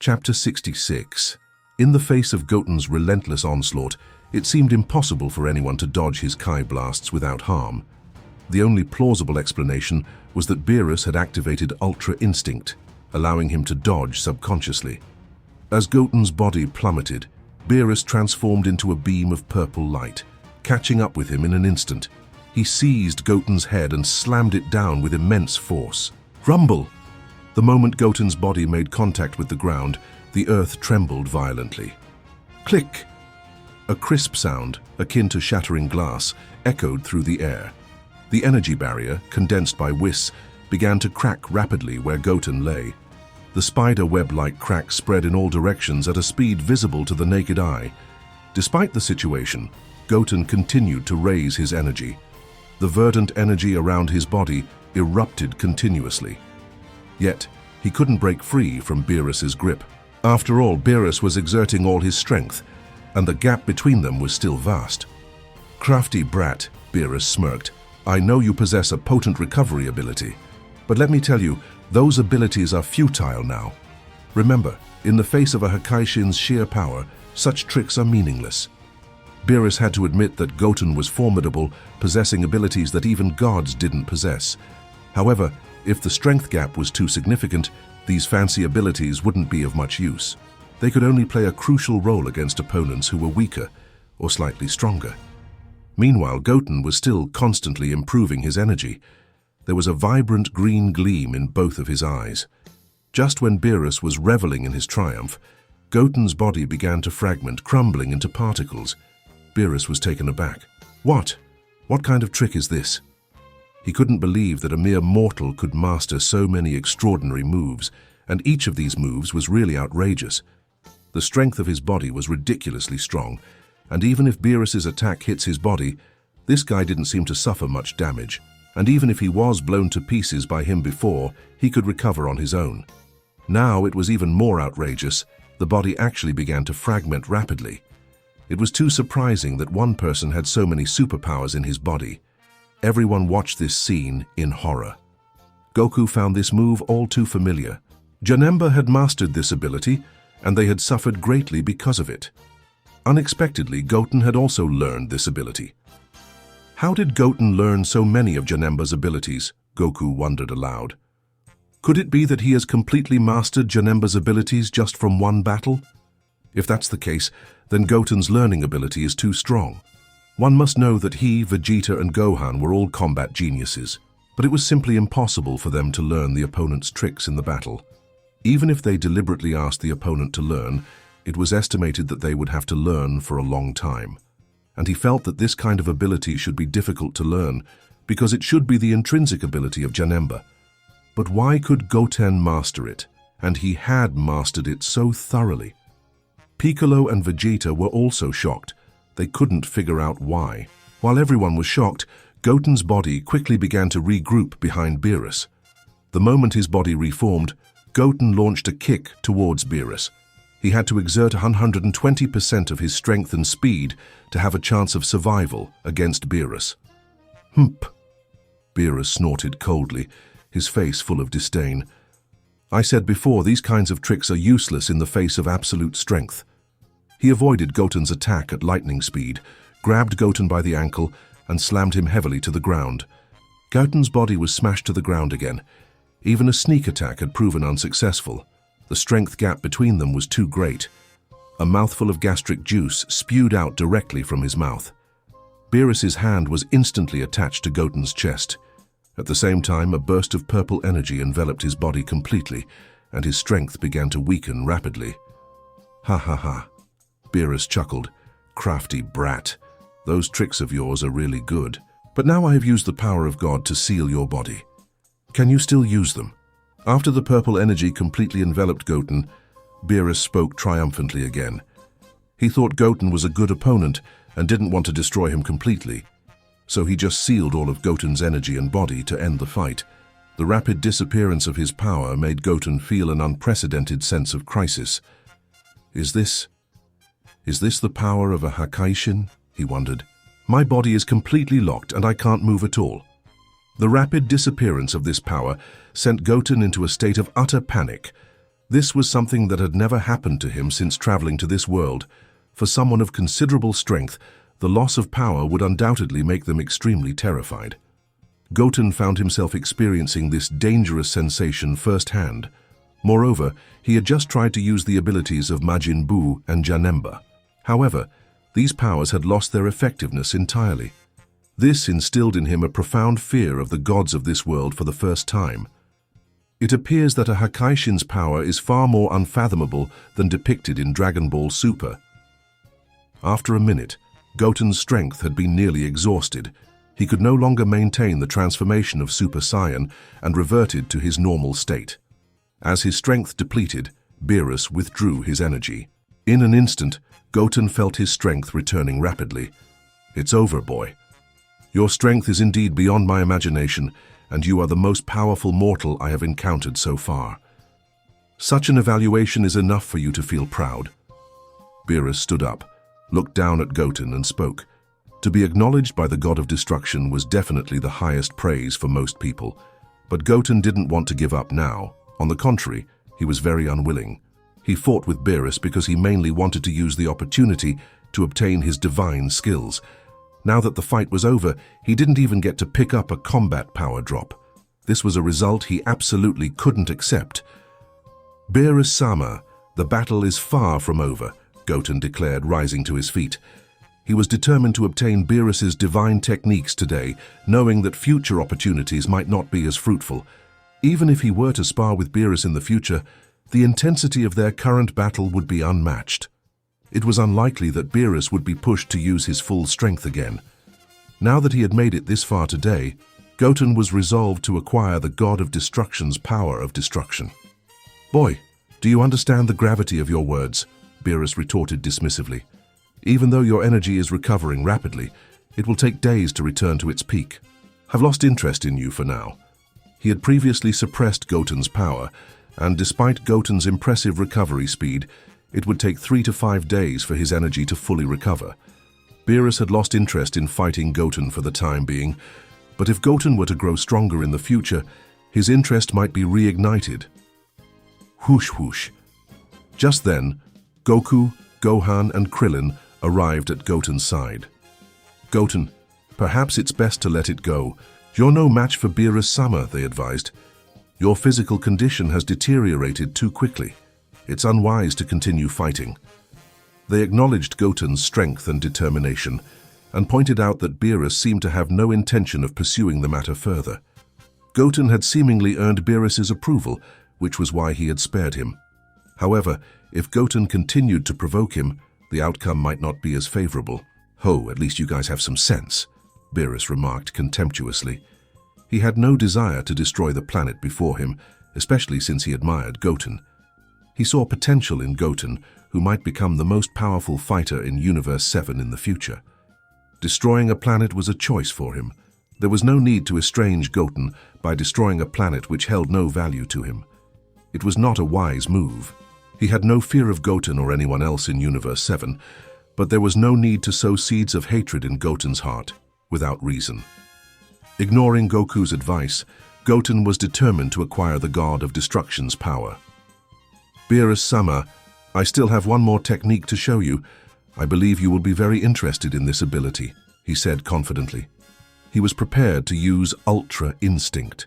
Chapter 66. In the face of Goten's relentless onslaught, it seemed impossible for anyone to dodge his Kai blasts without harm. The only plausible explanation was that Beerus had activated Ultra Instinct, allowing him to dodge subconsciously. As Goten's body plummeted, Beerus transformed into a beam of purple light, catching up with him in an instant. He seized Goten's head and slammed it down with immense force. Rumble! The moment Goten's body made contact with the ground, the earth trembled violently. Click! A crisp sound, akin to shattering glass, echoed through the air. The energy barrier, condensed by Whis, began to crack rapidly where Goten lay. The spider web-like crack spread in all directions at a speed visible to the naked eye. Despite the situation, Goten continued to raise his energy. The verdant energy around his body erupted continuously. Yet, he couldn't break free from Beerus's grip. After all, Beerus was exerting all his strength, and the gap between them was still vast. Crafty brat, Beerus smirked. I know you possess a potent recovery ability, but let me tell you, those abilities are futile now. Remember, in the face of a Hakaishin's sheer power, such tricks are meaningless. Beerus had to admit that Goten was formidable, possessing abilities that even gods didn't possess. However, if the strength gap was too significant, these fancy abilities wouldn't be of much use. They could only play a crucial role against opponents who were weaker or slightly stronger. Meanwhile, Goten was still constantly improving his energy. There was a vibrant green gleam in both of his eyes. Just when Beerus was reveling in his triumph, Goten's body began to fragment, crumbling into particles. Beerus was taken aback. What? What kind of trick is this? He couldn't believe that a mere mortal could master so many extraordinary moves, and each of these moves was really outrageous. The strength of his body was ridiculously strong, and even if Beerus's attack hits his body, this guy didn't seem to suffer much damage, and even if he was blown to pieces by him before, he could recover on his own. Now it was even more outrageous. The body actually began to fragment rapidly. It was too surprising that one person had so many superpowers in his body. Everyone watched this scene in horror. Goku found this move all too familiar. Janemba had mastered this ability, and they had suffered greatly because of it. Unexpectedly, Goten had also learned this ability. How did Goten learn so many of Janemba's abilities? Goku wondered aloud. Could it be that he has completely mastered Janemba's abilities just from one battle? If that's the case, then Goten's learning ability is too strong. One must know that he, Vegeta, and Gohan were all combat geniuses, but it was simply impossible for them to learn the opponent's tricks in the battle. Even if they deliberately asked the opponent to learn, it was estimated that they would have to learn for a long time. And he felt that this kind of ability should be difficult to learn, because it should be the intrinsic ability of Janemba. But why could Goten master it? And he had mastered it so thoroughly. Piccolo and Vegeta were also shocked. They couldn't figure out why. While everyone was shocked, Goten's body quickly began to regroup behind Beerus. The moment his body reformed, Goten launched a kick towards Beerus. He had to exert 120% of his strength and speed to have a chance of survival against Beerus. Humph! Beerus snorted coldly, his face full of disdain. I said before, these kinds of tricks are useless in the face of absolute strength. He avoided Goten's attack at lightning speed, grabbed Goten by the ankle, and slammed him heavily to the ground. Goten's body was smashed to the ground again. Even a sneak attack had proven unsuccessful. The strength gap between them was too great. A mouthful of gastric juice spewed out directly from his mouth. Beerus's hand was instantly attached to Goten's chest. At the same time, a burst of purple energy enveloped his body completely, and his strength began to weaken rapidly. Ha ha ha. Beerus chuckled. Crafty brat. Those tricks of yours are really good. But now I have used the power of God to seal your body. Can you still use them? After the purple energy completely enveloped Goten, Beerus spoke triumphantly again. He thought Goten was a good opponent and didn't want to destroy him completely. So he just sealed all of Goten's energy and body to end the fight. The rapid disappearance of his power made Goten feel an unprecedented sense of crisis. Is this the power of a Hakaishin? He wondered. My body is completely locked and I can't move at all. The rapid disappearance of this power sent Goten into a state of utter panic. This was something that had never happened to him since traveling to this world. For someone of considerable strength, the loss of power would undoubtedly make them extremely terrified. Goten found himself experiencing this dangerous sensation firsthand. Moreover, he had just tried to use the abilities of Majin Buu and Janemba. However, these powers had lost their effectiveness entirely. This instilled in him a profound fear of the gods of this world for the first time. It appears that a Hakaishin's power is far more unfathomable than depicted in Dragon Ball Super. After a minute, Goten's strength had been nearly exhausted. He could no longer maintain the transformation of Super Saiyan and reverted to his normal state. As his strength depleted, Beerus withdrew his energy. In an instant, Goten felt his strength returning rapidly. "It's over, boy. Your strength is indeed beyond my imagination, and you are the most powerful mortal I have encountered so far. Such an evaluation is enough for you to feel proud." Beerus stood up, looked down at Goten and spoke. To be acknowledged by the god of destruction was definitely the highest praise for most people, but Goten didn't want to give up now. On the contrary, he was very unwilling. He fought with Beerus because he mainly wanted to use the opportunity to obtain his divine skills. Now that the fight was over, he didn't even get to pick up a combat power drop. This was a result he absolutely couldn't accept. "Beerus-sama, the battle is far from over," Goten declared, rising to his feet. He was determined to obtain Beerus's divine techniques today, knowing that future opportunities might not be as fruitful. Even if he were to spar with Beerus in the future, the intensity of their current battle would be unmatched. It was unlikely that Beerus would be pushed to use his full strength again. Now that he had made it this far today, Goten was resolved to acquire the god of destruction's power of destruction. "Boy, do you understand the gravity of your words?" Beerus retorted dismissively. "Even though your energy is recovering rapidly, it will take days to return to its peak. I've lost interest in you for now." He had previously suppressed Goten's power, and despite Goten's impressive recovery speed, it would take 3 to 5 days for his energy to fully recover. Beerus had lost interest in fighting Goten for the time being, but if Goten were to grow stronger in the future, his interest might be reignited. Whoosh whoosh. Just then, Goku, Gohan, and Krillin arrived at Goten's side. "Goten, perhaps it's best to let it go. You're no match for Beerus-sama," they advised. "Your physical condition has deteriorated too quickly. It's unwise to continue fighting." They acknowledged Goten's strength and determination, and pointed out that Beerus seemed to have no intention of pursuing the matter further. Goten had seemingly earned Beerus's approval, which was why he had spared him. However, if Goten continued to provoke him, the outcome might not be as favorable. "Ho, at least you guys have some sense," Beerus remarked contemptuously. He had no desire to destroy the planet before him, especially since he admired Goten. He saw potential in Goten, who might become the most powerful fighter in Universe 7 in the future. Destroying a planet was a choice for him. There was no need to estrange Goten by destroying a planet which held no value to him. It was not a wise move. He had no fear of Goten or anyone else in Universe 7, but there was no need to sow seeds of hatred in Goten's heart, without reason. Ignoring Goku's advice, Goten was determined to acquire the god of destruction's power. "Beerus-sama, I still have one more technique to show you. I believe you will be very interested in this ability," he said confidently. He was prepared to use Ultra Instinct.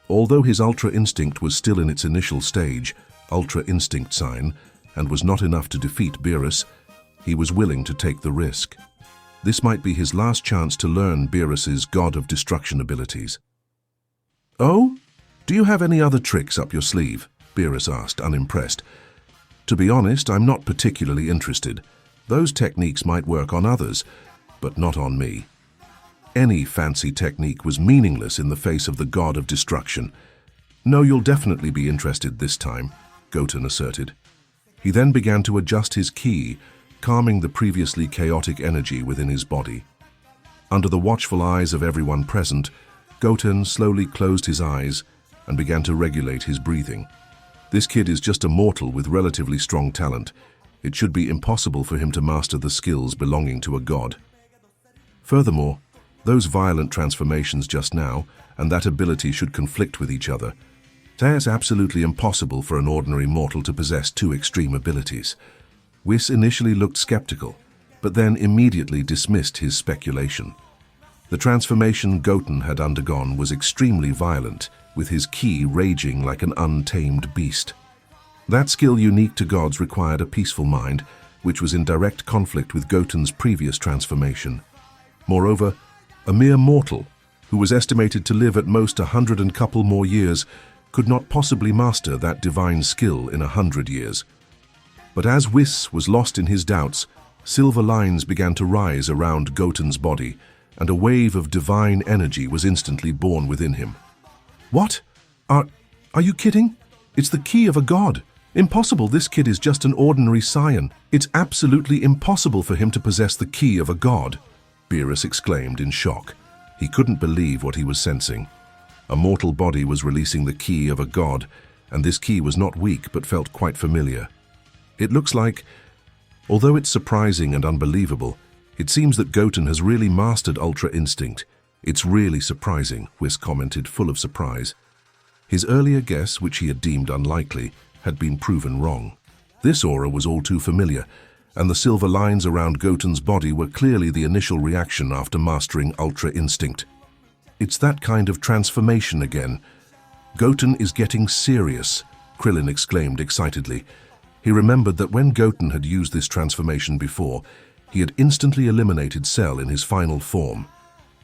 Although his Ultra Instinct was still in its initial stage, Ultra Instinct sign, and was not enough to defeat Beerus, he was willing to take the risk. This might be his last chance to learn Beerus's God of Destruction abilities. "Oh? Do you have any other tricks up your sleeve?" Beerus asked, unimpressed. "To be honest, I'm not particularly interested. Those techniques might work on others, but not on me." Any fancy technique was meaningless in the face of the God of Destruction. "No, you'll definitely be interested this time," Goten asserted. He then began to adjust his ki, calming the previously chaotic energy within his body. Under the watchful eyes of everyone present, Goten slowly closed his eyes and began to regulate his breathing. This kid is just a mortal with relatively strong talent. It should be impossible for him to master the skills belonging to a god. Furthermore, those violent transformations just now and that ability should conflict with each other. It's absolutely impossible for an ordinary mortal to possess two extreme abilities. Whis initially looked skeptical, but then immediately dismissed his speculation. The transformation Goten had undergone was extremely violent, with his ki raging like an untamed beast. That skill unique to gods required a peaceful mind, which was in direct conflict with Goten's previous transformation. Moreover, a mere mortal, who was estimated to live at most 100 and couple more years, could not possibly master that divine skill in 100 years. But as Whis was lost in his doubts, silver lines began to rise around Goten's body, and a wave of divine energy was instantly born within him. What? Are you kidding? It's the ki of a god. Impossible, this kid is just an ordinary scion. It's absolutely impossible for him to possess the ki of a god, Beerus exclaimed in shock. He couldn't believe what he was sensing. A mortal body was releasing the ki of a god, and this ki was not weak but felt quite familiar. It looks like, although it's surprising and unbelievable, it seems that Goten has really mastered Ultra Instinct. It's really surprising, Whis commented, full of surprise. His earlier guess, which he had deemed unlikely, had been proven wrong. This aura was all too familiar, and the silver lines around Goten's body were clearly the initial reaction after mastering Ultra Instinct. It's that kind of transformation again. Goten is getting serious, Krillin exclaimed excitedly. He remembered that when Goten had used this transformation before, he had instantly eliminated Cell in his final form.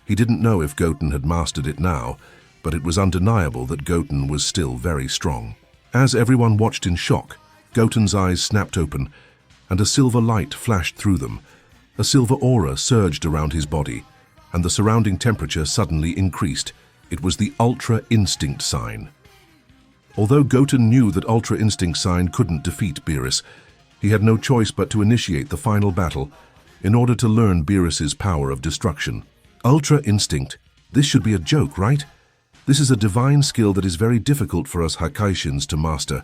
He didn't know if Goten had mastered it now, but it was undeniable that Goten was still very strong. As everyone watched in shock, Goten's eyes snapped open, and a silver light flashed through them. A silver aura surged around his body, and the surrounding temperature suddenly increased. It was the Ultra Instinct sign. Although Goten knew that Ultra Instinct sign couldn't defeat Beerus, he had no choice but to initiate the final battle in order to learn Beerus's power of destruction. Ultra Instinct. This should be a joke, right? This is a divine skill that is very difficult for us Hakaishins to master,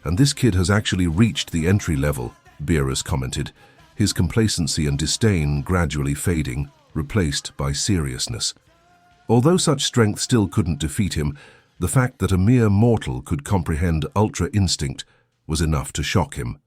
and this kid has actually reached the entry level, Beerus commented, his complacency and disdain gradually fading, replaced by seriousness. Although such strength still couldn't defeat him, the fact that a mere mortal could comprehend Ultra Instinct was enough to shock him.